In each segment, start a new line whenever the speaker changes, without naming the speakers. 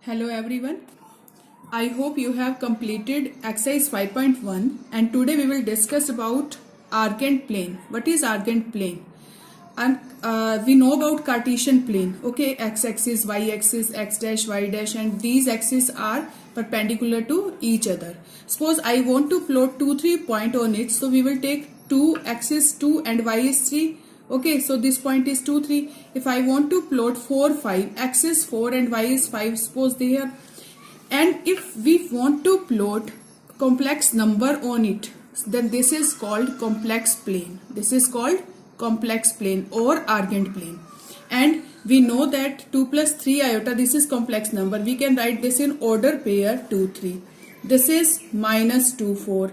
Hello everyone. I hope you have completed exercise 5.1 and today we will discuss about arcant plane. What is arcant plane? And we know about Cartesian plane. Okay, x-axis, y-axis, x dash, y dash, and these axes are perpendicular to each other. Suppose I want to plot 3 point on it, so we will take 2 axis 2 and y is 3. Okay, so this point is 2 3. If I want to plot 4 5, x is 4 and y is 5, suppose there. And if we want to plot complex number on it, then this is called complex plane. This is called complex plane or arcant plane. And we know that 2 plus 3 iota, this is complex number. We can write this in order pair 2 3. This is minus 2 4.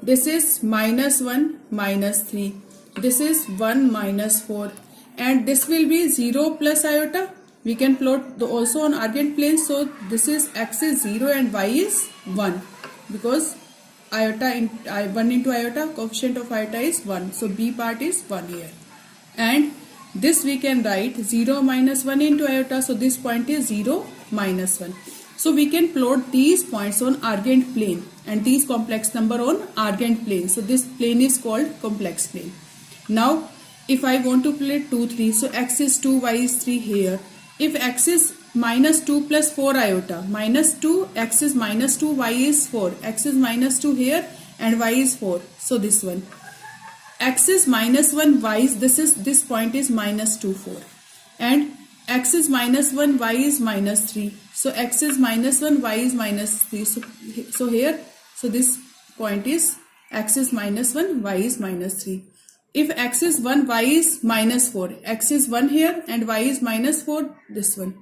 This is minus 1 minus 3. This is 1 minus 4. And this will be 0 plus iota. We can plot also on arcant plane. So this is x is 0 and y is 1 because iota 1 into iota, coefficient of iota is 1. So B part is 1 here. And this we can write 0 minus 1 into iota. So this point is 0 minus 1. So we can plot these points on arcant plane and these complex number on arcant plane. So this plane is called complex plane. Now if I want to plot 2 3, so x is 2, y is 3 here. If x is minus 2 plus 4 iota, minus 2, x is minus 2, y is 4, x is minus 2 here and y is 4. So this one, x is minus 1, y is, this point is minus 2 4 and x is minus 1, y is minus 3. So x is minus 1, y is minus 3. So here, so this point is x is minus 1, y is minus 3. If x is 1, y is minus 4. X is 1 here and y is minus 4, this one.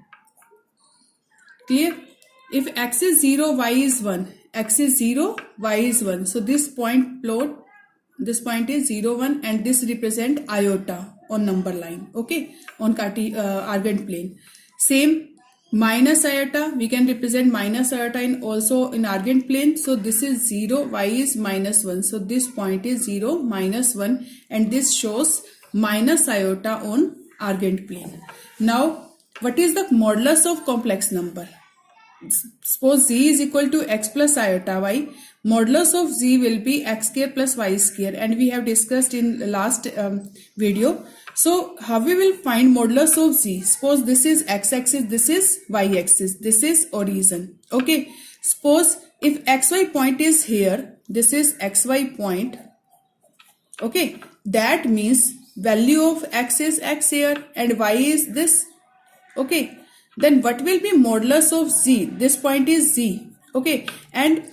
Clear? If x is 0, y is 1. X is 0, y is 1. So this point plot, this point is 0, 1 and this represent iota on number line. Okay, on arcant plane. Same minus iota, we can represent minus iota in also in arcant plane. So this is 0, y is minus 1. So this point is 0 minus 1 and this shows minus iota on arcant plane. Now what is the modulus of complex number? Suppose z is equal to x plus iota y. Modulus of z will be x square plus y square and we have discussed in last video. So how we will find modulus of z? Suppose this is x-axis, this is y-axis, this is origin. Okay. Suppose if xy point is here, this is xy point. Okay. That means value of x is x here and y is this. Okay. Then what will be modulus of z? This point is z. Okay. And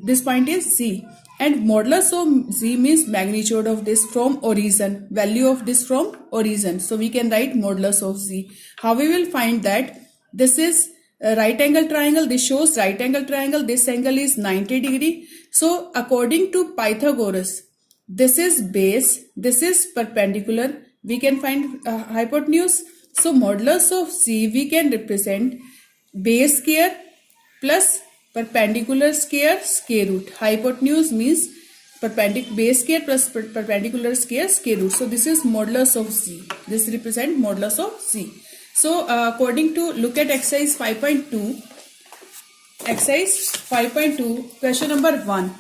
this point is z. And modulus of z means magnitude of this from origin, value of this from origin. So we can write modulus of z. How we will find that? This is a right angle triangle. This shows right angle triangle. This angle is 90 degree. So according to Pythagoras, this is base. This is perpendicular. We can find hypotenuse. So modulus of z we can represent base square plus perpendicular square root. Hypotenuse means base square plus perpendicular square root. So this is modulus of z. This represent modulus of z. So according to look at exercise 5.2. Exercise 5.2 question number 1.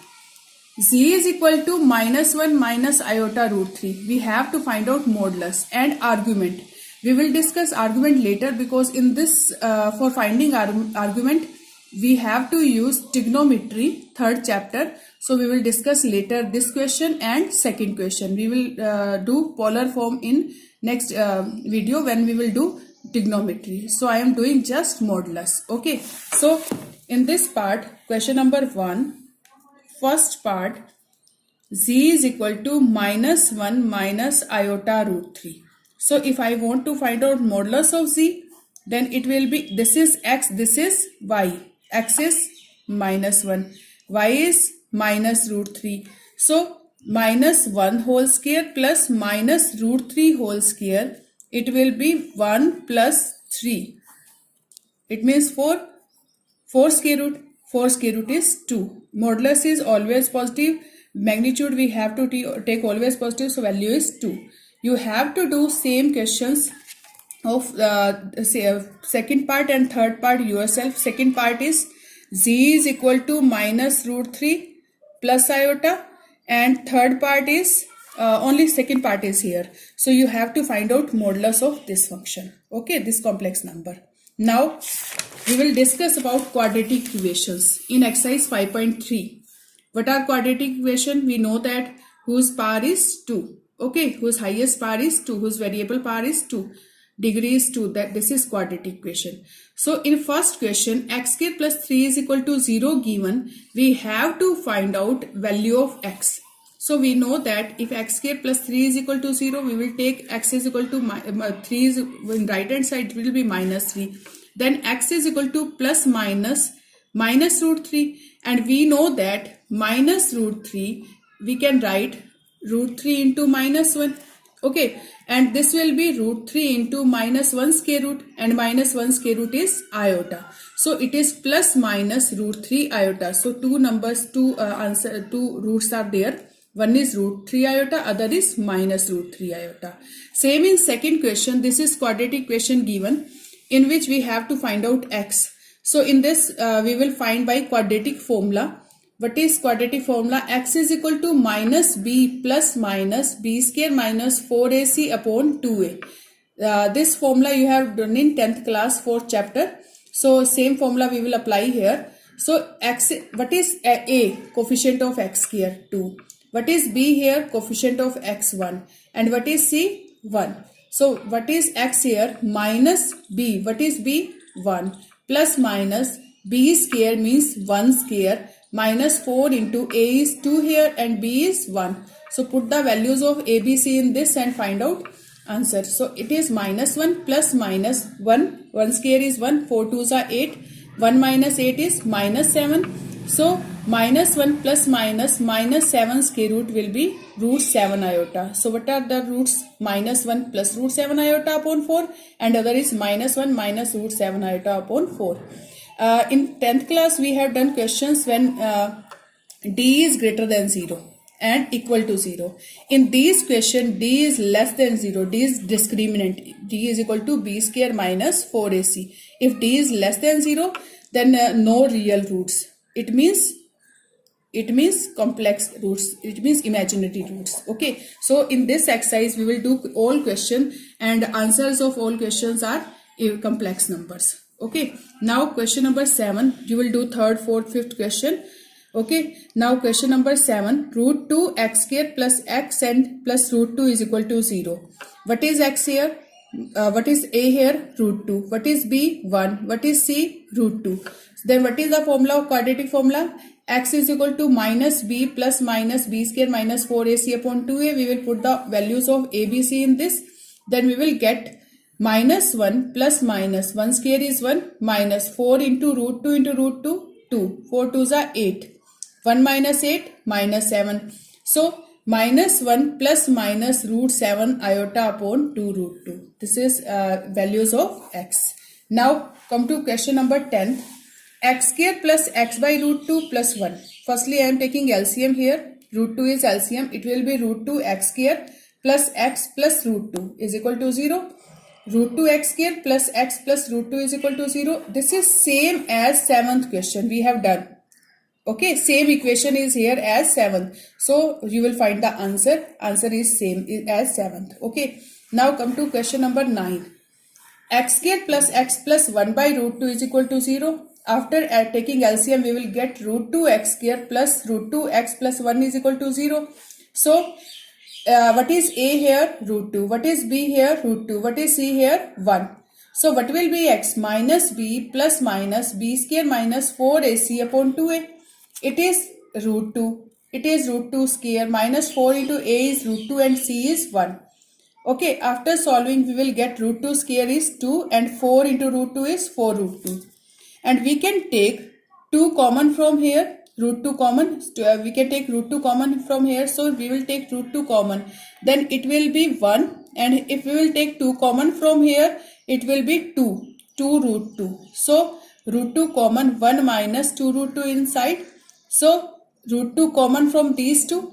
Z is equal to minus 1 minus iota root 3. We have to find out modulus and argument. We will discuss argument later because in this for finding argument we have to use trigonometry, third chapter. So we will discuss later this question and second question. We will do polar form in next video when we will do trigonometry. So I am doing just modulus. Okay. So in this part, question number 1, first part, z is equal to minus 1 minus iota root 3. So if I want to find out modulus of z, then it will be, this is x, this is y. X is minus 1, y is minus root 3. So minus 1 whole square plus minus root 3 whole square, it will be 1 plus 3. It means 4. 4 square root. 4 square root is 2. Modulus is always positive. Magnitude we have to take always positive. So value is 2. You have to do same questions of second part and third part yourself. Second part is z is equal to minus root 3 plus iota, and third part is only second part is here. So you have to find out modulus of this function. Okay, this complex number. Now we will discuss about quadratic equations in exercise 5.3. What are quadratic equation? We know that whose power is 2. Okay, whose highest power is 2, whose variable power is 2, degree is 2. That this is quadratic equation. So in first question, x square plus 3 is equal to 0 given, we have to find out value of x. So we know that if x square plus 3 is equal to 0, we will take x is equal to 3 is in right hand side, it will be minus 3. Then x is equal to plus minus root 3, and we know that minus root 3 we can write root 3 into minus 1. Okay, and this will be root 3 into minus 1 square root, and minus 1 square root is iota. So it is plus minus root 3 iota. So two roots are there. One is root 3 iota, other is minus root 3 iota. Same in second question. This is quadratic equation given in which we have to find out x. So in this we will find by quadratic formula. What is quadratic formula? X is equal to minus b plus minus b square minus 4ac upon 2a. This formula you have done in 10th class 4th chapter. So same formula we will apply here. So x, what is a? Coefficient of x here 2. What is b here? Coefficient of x 1. And what is c? 1. So what is x here? Minus b. What is b? 1. Plus minus b square means 1 square. Minus 4 into a is 2 here and b is 1. So put the values of a, b, c in this and find out answer. So it is minus 1 plus minus 1. 1 square is 1. 4 2s are 8. 1 minus 8 is minus 7. So minus 1 plus minus 7 square root will be root 7 iota. So what are the roots? Minus 1 plus root 7 iota upon 4, and other is minus 1 minus root 7 iota upon 4. In 10th class we have done questions when d is greater than 0 and equal to 0. In these question d is less than 0, d is discriminant, d is equal to b square minus 4ac. If d is less than 0, then no real roots. It means complex roots, it means imaginary roots. Okay, so in this exercise we will do all questions, and answers of all questions are complex numbers. Okay, now question number 7, you will do third, fourth, fifth question. Okay, now question number 7, root 2 x square plus x and plus root 2 is equal to 0. What is x here? What is a here? Root 2. What is b? 1. What is c? Root 2. Then what is the formula of quadratic formula? X is equal to minus b plus minus b square minus 4ac upon 2a. We will put the values of a, b, c in this. Then we will get minus 1 plus minus 1 square is 1 minus 4 into root 2 into root 2, 2. 4 2s are 8. 1 minus 8 minus 7. So minus 1 plus minus root 7 iota upon 2 root 2. This is values of x. Now come to question number 10. X square plus x by root 2 plus 1. Firstly I am taking LCM here. Root 2 is LCM. It will be root 2 x square plus x plus root 2 is equal to 0. Root 2 x square plus x plus root 2 is equal to 0. This is same as 7th question we have done. Okay, same equation is here as 7th. So you will find the answer. Answer is same as 7th. Okay, now come to question number 9. X square plus x plus 1 by root 2 is equal to 0. After taking LCM, we will get root 2 x square plus root 2 x plus 1 is equal to 0. So what is a here? Root 2. What is b here? Root 2. What is c here? 1. So what will be x? Minus b plus minus b square minus 4ac upon 2a. It is root 2. It is root 2 square. Minus 4 into a is root 2 and c is 1. Okay, after solving we will get root 2 square is 2 and 4 into root 2 is 4 root 2. And we can take 2 common from here. Root 2 common. We can take root 2 common from here. So we will take root 2 common. Then it will be 1. And if we will take 2 common from here, it will be 2. 2 root 2. So root 2 common, 1 minus 2 root 2 inside. So root 2 common from these two.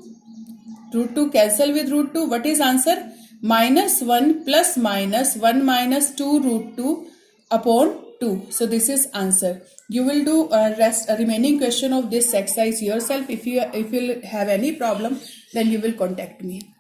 Root 2 cancel with root 2. What is answer? -1 plus minus 1 minus 2 root 2 upon 2. So this is answer. You will do remaining question of this exercise yourself. If you have any problem, then you will contact me.